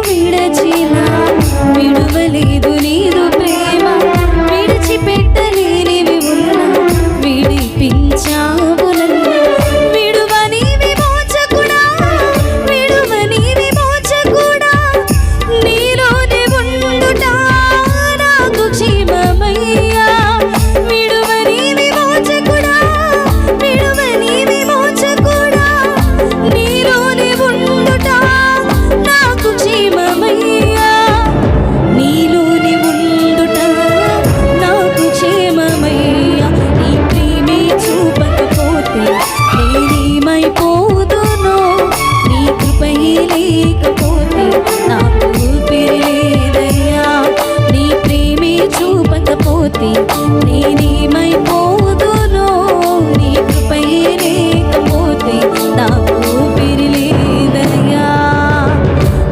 విడచినా విడువలేదు నీదు ప్రేమ, విడిచిపెట్టలేనివి ఉన్నా విడిపించావు నన్ను. విడువని విమోచకుడా, విడువని విమోచకుడా, నీలోనే ఉండుట నాకు క్షేమమయ్యా. విడువని విమోచకుడా, విడువని విమోచకుడా, నీలోనే ఉండుట నాకు క్షేమమయ్యా. నీలోనే ఉండుట నాకు క్షేమమయ్యా. నీ ప్రేమే చూపకపోతే నేనేమైపోదునో, నీ కృపయే లేకపోతే నాకు ఊపిరి లేదయ్యా. నీ ప్రేమే చూపకపోతే నేనేమైపో